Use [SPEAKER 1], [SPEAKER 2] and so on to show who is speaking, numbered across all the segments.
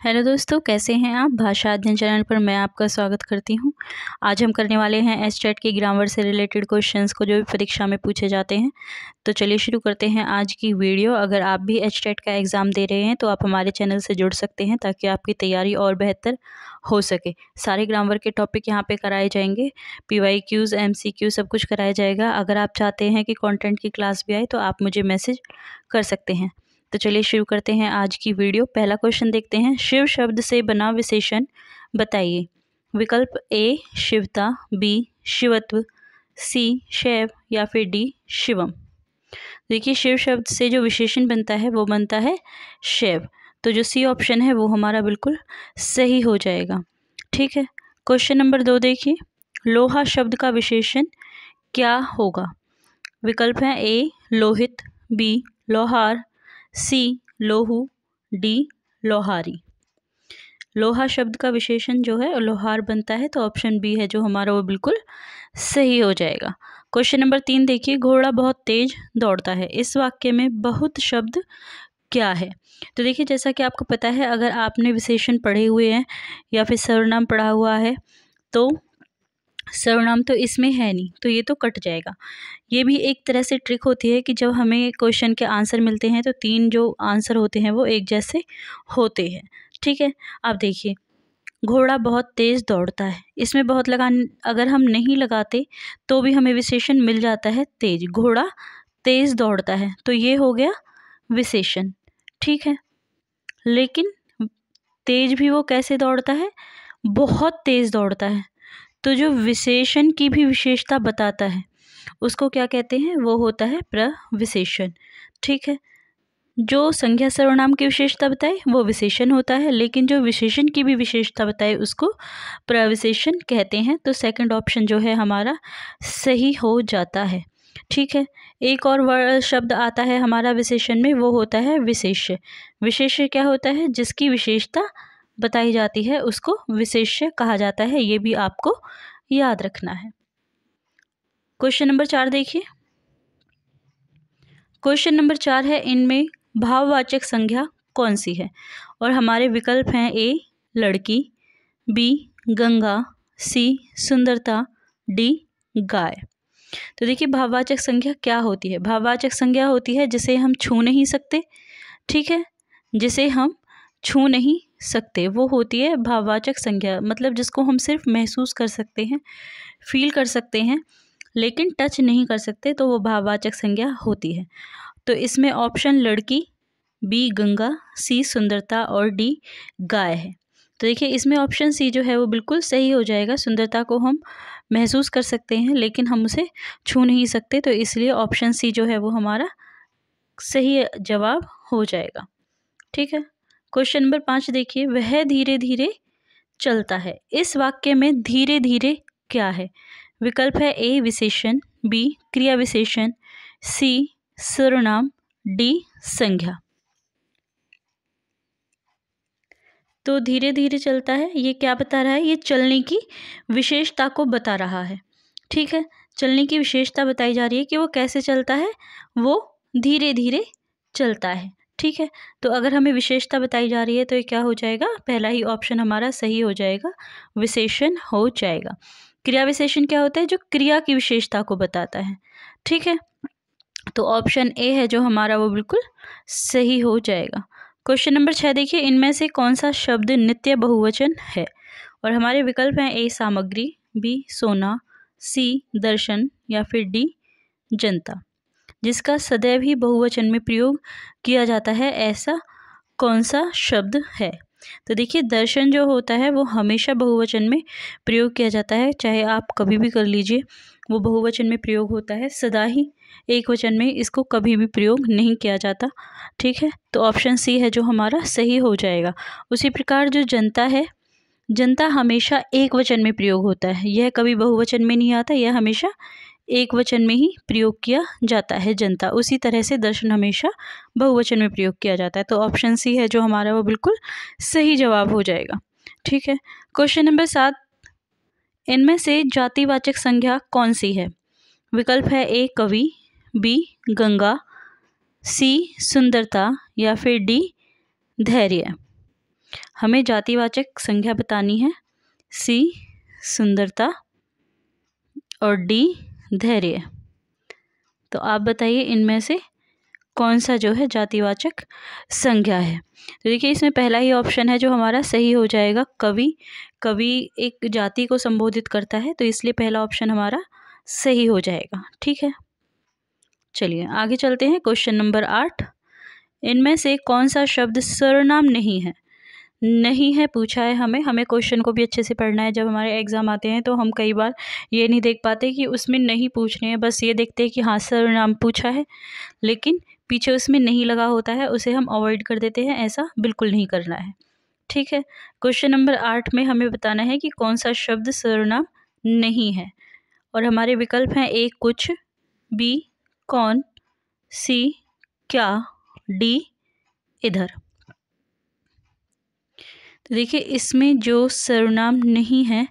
[SPEAKER 1] Hello दोस्तों, कैसे हैं आप। भाषा अध्ययन चैनल पर मैं आपका स्वागत करती हूं। आज हम करने वाले हैं एचटेट के ग्रामर से रिलेटेड क्वेश्चंस को जो भी परीक्षा में पूछे जाते हैं। तो चलिए शुरू करते हैं आज की वीडियो। अगर आप भी एचटेट का एग्ज़ाम दे रहे हैं तो आप हमारे चैनल से जुड़ सकते हैं ताकि आपकी तैयारी और बेहतर हो सके। सारे ग्रामर के टॉपिक यहाँ पे कराए जाएंगे, PYQs MCQ सब कुछ कराया जाएगा। अगर आप चाहते हैं कि कंटेंट की क्लास भी आए तो आप मुझे मैसेज कर सकते हैं। तो चलिए शुरू करते हैं आज की वीडियो। पहला क्वेश्चन देखते हैं, शिव शब्द से बना विशेषण बताइए। विकल्प ए शिवता, बी शिवत्व, सी शैव या फिर डी शिवम। देखिए, शिव शब्द से जो विशेषण बनता है वो बनता है शैव, तो जो सी ऑप्शन है वो हमारा बिल्कुल सही हो जाएगा। ठीक है, क्वेश्चन नंबर 2 देखिए, लोहा शब्द का विशेषण क्या होगा। विकल्प है ए लोहित, बी लोहार, सी लोहू, डी लोहारी। लोहा शब्द का विशेषण जो है लोहार बनता है, तो ऑप्शन बी है जो हमारा वो बिल्कुल सही हो जाएगा। क्वेश्चन नंबर 3 देखिए, घोड़ा बहुत तेज दौड़ता है, इस वाक्य में बहुत शब्द क्या है। तो देखिए, जैसा कि आपको पता है, अगर आपने विशेषण पढ़े हुए हैं या फिर सर्वनाम पढ़ा हुआ है तो सर्वनाम तो इसमें है नहीं, तो ये तो कट जाएगा। ये भी एक तरह से ट्रिक होती है कि जब हमें क्वेश्चन के आंसर मिलते हैं तो 3 जो आंसर होते हैं वो एक जैसे होते हैं। ठीक है, अब देखिए, घोड़ा बहुत तेज़ दौड़ता है, इसमें बहुत अगर हम नहीं लगाते तो भी हमें विशेषण मिल जाता है तेज। घोड़ा तेज़ दौड़ता है तो ये हो गया विशेषण। ठीक है, लेकिन तेज भी वो कैसे दौड़ता है, बहुत तेज़ दौड़ता है, तो जो विशेषण की भी विशेषता बताता है उसको क्या कहते हैं, वो होता है प्रविशेषण। ठीक है, जो संज्ञा सर्वनाम की विशेषता बताए वो विशेषण होता है, लेकिन जो विशेषण की भी विशेषता बताए उसको प्रविशेषण कहते हैं। तो सेकंड ऑप्शन जो है हमारा सही हो जाता है। ठीक है, एक और शब्द आता है हमारा विशेषण में, वो होता है विशेष्य। विशेष्य क्या होता है, जिसकी विशेषता बताई जाती है उसको विशेष्य कहा जाता है, ये भी आपको याद रखना है। क्वेश्चन नंबर 4 देखिए, क्वेश्चन नंबर 4 है, इनमें भाववाचक संज्ञा कौन सी है। और हमारे विकल्प हैं ए लड़की, बी गंगा, सी सुंदरता, डी गाय। तो देखिए, भाववाचक संज्ञा क्या होती है। भाववाचक संज्ञा होती है जिसे हम छू नहीं सकते। ठीक है, जिसे हम छू नहीं सकते वो होती है भाववाचक संज्ञा, मतलब जिसको हम सिर्फ महसूस कर सकते हैं, फील कर सकते हैं, लेकिन टच नहीं कर सकते, तो वो भाववाचक संज्ञा होती है। तो इसमें ऑप्शन लड़की, बी गंगा, सी सुंदरता और डी गाय है। तो देखिए, इसमें ऑप्शन सी जो है वो बिल्कुल सही हो जाएगा। सुंदरता को हम महसूस कर सकते हैं लेकिन हम उसे छू नहीं सकते, तो इसलिए ऑप्शन सी जो है वो हमारा सही जवाब हो जाएगा। ठीक है, क्वेश्चन नंबर 5 देखिए, वह धीरे धीरे चलता है, इस वाक्य में धीरे धीरे क्या है। विकल्प है ए विशेषण, बी क्रिया विशेषण, सी सर्वनाम, डी संज्ञा। तो धीरे धीरे चलता है, ये क्या बता रहा है, ये चलने की विशेषता को बता रहा है। ठीक है, चलने की विशेषता बताई जा रही है कि वो कैसे चलता है, वो धीरे धीरे चलता है। ठीक है, तो अगर हमें विशेषता बताई जा रही है तो ये क्या हो जाएगा, पहला ही ऑप्शन हमारा सही हो जाएगा, विशेषण हो जाएगा। क्रिया विशेषण क्या होता है, जो क्रिया की विशेषता को बताता है। ठीक है, तो ऑप्शन ए है जो हमारा वो बिल्कुल सही हो जाएगा। क्वेश्चन नंबर 6 देखिए, इनमें से कौन सा शब्द नित्य बहुवचन है। और हमारे विकल्प हैं ए सामग्री, बी सोना, सी दर्शन या फिर डी जनता। जिसका सदैव ही बहुवचन में प्रयोग किया जाता है, ऐसा कौन सा शब्द है। तो देखिए, दर्शन जो होता है वो हमेशा बहुवचन में प्रयोग किया जाता है, चाहे आप कभी भी कर लीजिए, वो बहुवचन में प्रयोग होता है, सदा ही एक वचन में इसको कभी भी प्रयोग नहीं किया जाता। ठीक है, तो ऑप्शन सी है जो हमारा सही हो जाएगा। उसी प्रकार जो जनता है, जनता हमेशा एक वचन में प्रयोग होता है, यह कभी बहुवचन में नहीं आता, यह हमेशा एक वचन में ही प्रयोग किया जाता है जनता। उसी तरह से दर्शन हमेशा बहुवचन में प्रयोग किया जाता है, तो ऑप्शन सी है जो हमारा वो बिल्कुल सही जवाब हो जाएगा। ठीक है, क्वेश्चन नंबर 7, इनमें से जातिवाचक संज्ञा कौन सी है। विकल्प है ए कवि, बी गंगा, सी सुंदरता या फिर डी धैर्य। हमें जातिवाचक संज्ञा बतानी है। सी सुंदरता और डी धैर्य। तो आप बताइए इनमें से कौन सा जो है जातिवाचक संज्ञा है। तो देखिए इसमें पहला ही ऑप्शन है जो हमारा सही हो जाएगा। कवि एक जाति को संबोधित करता है, तो इसलिए पहला ऑप्शन हमारा सही हो जाएगा। ठीक है, चलिए आगे चलते हैं। क्वेश्चन नंबर 8, इनमें से कौन सा शब्द सर्वनाम नहीं है। नहीं है पूछा है हमें क्वेश्चन को भी अच्छे से पढ़ना है। जब हमारे एग्जाम आते हैं तो हम कई बार ये नहीं देख पाते कि उसमें नहीं पूछ रहे हैं, बस ये देखते हैं कि हाँ सर्वनाम पूछा है, लेकिन पीछे उसमें नहीं लगा होता है, उसे हम अवॉइड कर देते हैं। ऐसा बिल्कुल नहीं करना है। ठीक है, क्वेश्चन नंबर 8 में हमें बताना है कि कौन सा शब्द सर्वनाम नहीं है, और हमारे विकल्प हैं ए कुछ, बी कौन, सी क्या, डी इधर। तो देखिए इसमें जो सर्वनाम नहीं है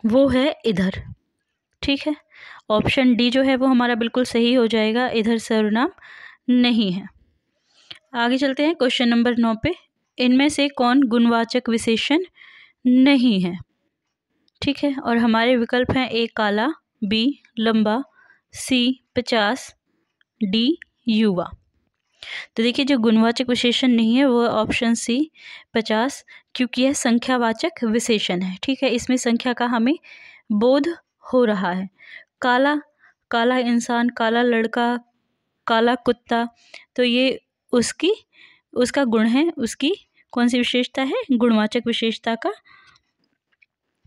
[SPEAKER 1] वो है इधर। ठीक है, ऑप्शन डी जो है वो हमारा बिल्कुल सही हो जाएगा, इधर सर्वनाम नहीं है। आगे चलते हैं क्वेश्चन नंबर 9 पे, इनमें से कौन गुणवाचक विशेषण नहीं है। ठीक है, और हमारे विकल्प हैं ए काला, बी लंबा, सी 50, डी युवा। तो देखिए जो गुणवाचक विशेषण नहीं है वो ऑप्शन सी 50, क्योंकि यह संख्यावाचक विशेषण है। ठीक है, इसमें संख्या का हमें बोध हो रहा है। काला, काला इंसान, काला लड़का, काला कुत्ता, तो ये उसका गुण है, उसकी कौन सी विशेषता है, गुणवाचक विशेषता का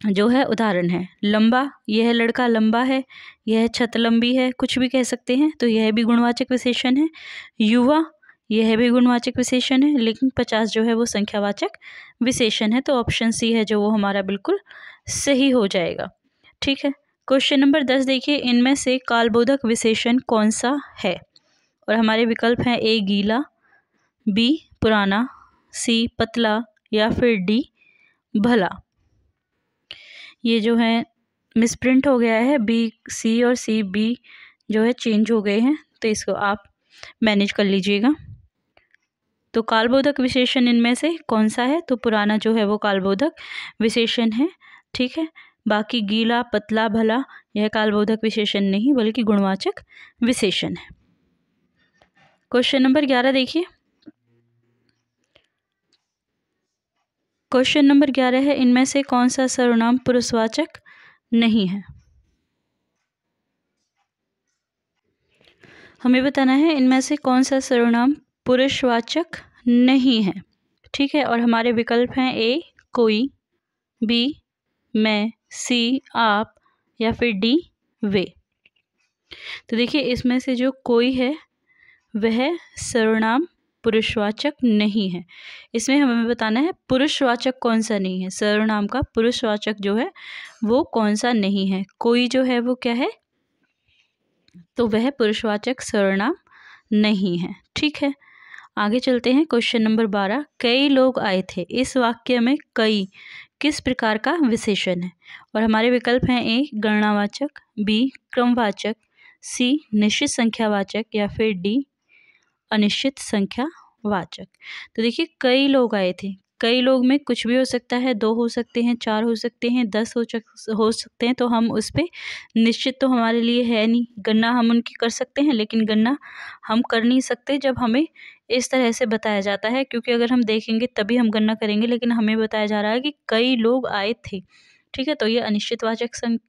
[SPEAKER 1] जो है उदाहरण है। लंबा, यह लड़का लंबा है, यह छत लंबी है, कुछ भी कह सकते हैं, तो यह भी गुणवाचक विशेषण है। युवा, यह भी गुणवाचक विशेषण है, लेकिन 50 जो है वो संख्यावाचक विशेषण है। तो ऑप्शन सी है जो वो हमारा बिल्कुल सही हो जाएगा। ठीक है, क्वेश्चन नंबर 10 देखिए, इनमें से कालबोधक विशेषण कौन सा है, और हमारे विकल्प हैं ए गीला, बी पुराना, सी पतला, या फिर डी भला। ये जो है मिसप्रिंट हो गया है, बी सी और सी बी जो है चेंज हो गए हैं, तो इसको आप मैनेज कर लीजिएगा। तो कालबोधक विशेषण इनमें से कौन सा है, तो पुराना जो है वो कालबोधक विशेषण है। ठीक है, बाकी गीला, पतला, भला यह कालबोधक विशेषण नहीं बल्कि गुणवाचक विशेषण है। क्वेश्चन नंबर 11 देखिए, क्वेश्चन नंबर 11 है, इनमें से कौन सा सर्वनाम पुरुषवाचक नहीं है। हमें बताना है इनमें से कौन सा सर्वनाम पुरुषवाचक नहीं है। ठीक है, और हमारे विकल्प हैं ए कोई, बी मैं, सी आप, या फिर डी वे। तो देखिए इसमें से जो कोई है वह सर्वनाम पुरुषवाचक नहीं है। इसमें हमें बताना है पुरुषवाचक कौन सा नहीं है, सर्वनाम का पुरुषवाचक जो है वो कौन सा नहीं है। कोई जो है वो क्या है, तो वह पुरुषवाचक सर्वनाम नहीं है। ठीक है, आगे चलते हैं। क्वेश्चन नंबर 12, कई लोग आए थे, इस वाक्य में कई किस प्रकार का विशेषण है, और हमारे विकल्प हैं ए गणनावाचक, बी क्रमवाचक, सी निश्चित संख्यावाचक, या फिर डी अनिश्चित संख्यावाचक। तो देखिए कई लोग आए थे, कई लोग में कुछ भी हो सकता है, 2 हो सकते हैं, 4 हो सकते हैं, 10 हो सकते हैं, तो हम उस पर निश्चित तो हमारे लिए है नहीं। गणना हम उनकी कर सकते हैं, लेकिन गणना हम कर नहीं सकते जब हमें इस तरह से बताया जाता है, क्योंकि अगर हम देखेंगे तभी हम गणना करेंगे, लेकिन हमें बताया जा रहा है कि कई लोग आए थे। ठीक है, तो ये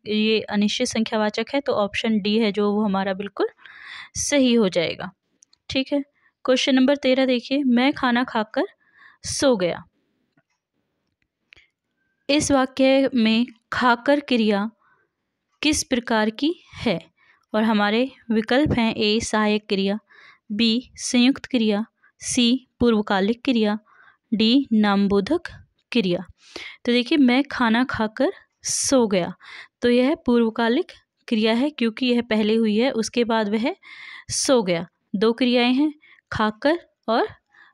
[SPEAKER 1] ये अनिश्चित संख्यावाचक है, तो ऑप्शन डी है जो वो हमारा बिल्कुल सही हो जाएगा। ठीक है, क्वेश्चन नंबर 13 देखिए, मैं खाना खाकर सो गया, इस वाक्य में खाकर क्रिया किस प्रकार की है, और हमारे विकल्प हैं ए सहायक क्रिया, बी संयुक्त क्रिया, सी पूर्वकालिक क्रिया, डी नामबोधक क्रिया। तो देखिए मैं खाना खाकर सो गया, तो यह पूर्वकालिक क्रिया है, क्योंकि यह पहले हुई है, उसके बाद वह सो गया। 2 क्रियाएं हैं, खाकर और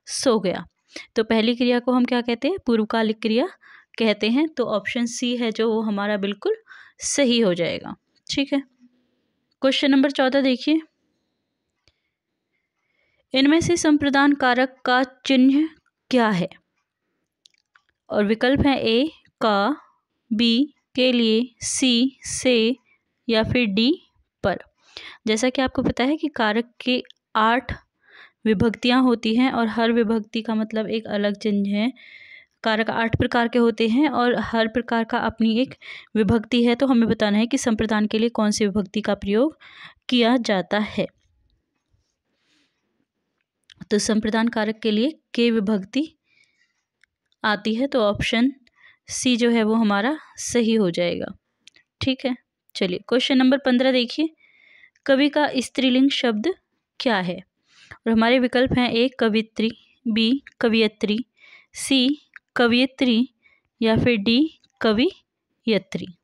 [SPEAKER 1] सो गया, तो पहली क्रिया को हम क्या कहते हैं, पूर्वकालिक क्रिया कहते हैं। तो ऑप्शन सी है जो वो हमारा बिल्कुल सही हो जाएगा। ठीक है, क्वेश्चन नंबर 14 देखिए, इनमें से संप्रदान कारक का चिन्ह क्या है? और विकल्प हैं ए का, बी के लिए, सी से, या फिर डी पर। जैसा कि आपको पता है कि कारक के 8 विभक्तियां होती हैं और हर विभक्ति का मतलब एक अलग चिन्ह है। कारक 8 प्रकार के होते हैं और हर प्रकार का अपनी एक विभक्ति है, तो हमें बताना है कि संप्रदान के लिए कौन सी विभक्ति का प्रयोग किया जाता है। तो संप्रदान कारक के लिए के विभक्ति आती है, तो ऑप्शन सी जो है वो हमारा सही हो जाएगा। ठीक है, चलिए क्वेश्चन नंबर 15 देखिए। कवि का स्त्रीलिंग शब्द क्या है? और हमारे विकल्प हैं ए कवित्री, बी कवियत्री, सी कवियत्री, या फिर डी कवियत्री।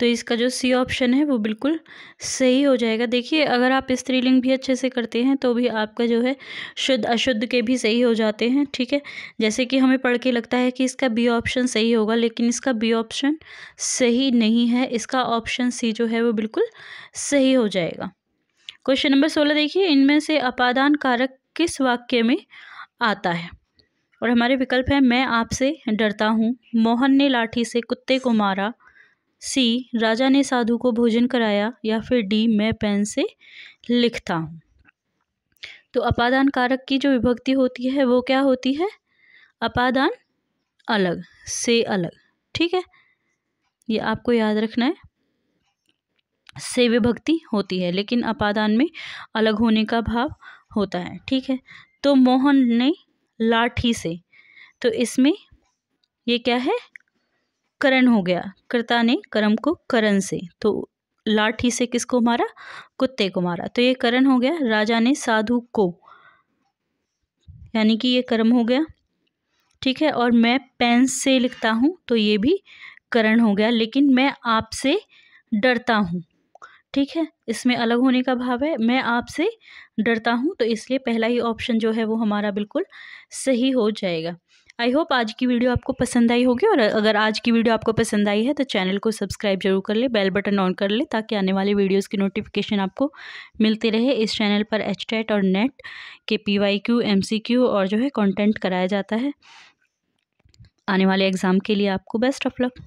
[SPEAKER 1] तो इसका जो सी ऑप्शन है वो बिल्कुल सही हो जाएगा। देखिए, अगर आप स्त्रीलिंग भी अच्छे से करते हैं तो भी आपका जो है शुद्ध अशुद्ध के भी सही हो जाते हैं। ठीक है, जैसे कि हमें पढ़ के लगता है कि इसका बी ऑप्शन सही होगा, लेकिन इसका बी ऑप्शन सही नहीं है। इसका ऑप्शन सी जो है वो बिल्कुल सही हो जाएगा। क्वेश्चन नंबर 16 देखिए। इनमें से अपादान कारक किस वाक्य में आता है? और हमारे विकल्प हैं मैं आपसे डरता हूँ, मोहन ने लाठी से कुत्ते को मारा, सी राजा ने साधु को भोजन कराया, या फिर डी मैं पेन से लिखता हूँ। तो अपादान कारक की जो विभक्ति होती है वो क्या होती है? अपादान अलग से अलग। ठीक है, ये आपको याद रखना है। से विभक्ति होती है लेकिन अपादान में अलग होने का भाव होता है। ठीक है, तो मोहन ने लाठी से, तो इसमें ये क्या है? करण हो गया। कर्ता ने कर्म को करण से, तो लाठी से किसको मारा? कुत्ते को मारा, तो ये करण हो गया। राजा ने साधु को, यानी कि ये कर्म हो गया। ठीक है, और मैं पेन से लिखता हूँ, तो ये भी करण हो गया। लेकिन मैं आपसे डरता हूँ, ठीक है, इसमें अलग होने का भाव है। मैं आपसे डरता हूँ, तो इसलिए पहला ही ऑप्शन जो है वो हमारा बिल्कुल सही हो जाएगा। आई होप आज की वीडियो आपको पसंद आई होगी, और अगर आज की वीडियो आपको पसंद आई है तो चैनल को सब्सक्राइब जरूर कर ले, बेल बटन ऑन कर ले, ताकि आने वाली वीडियोस की नोटिफिकेशन आपको मिलती रहे। इस चैनल पर एचटेट और नेट के PYQ MCQ और जो है कंटेंट कराया जाता है। आने वाले एग्ज़ाम के लिए आपको बेस्ट ऑफ लक।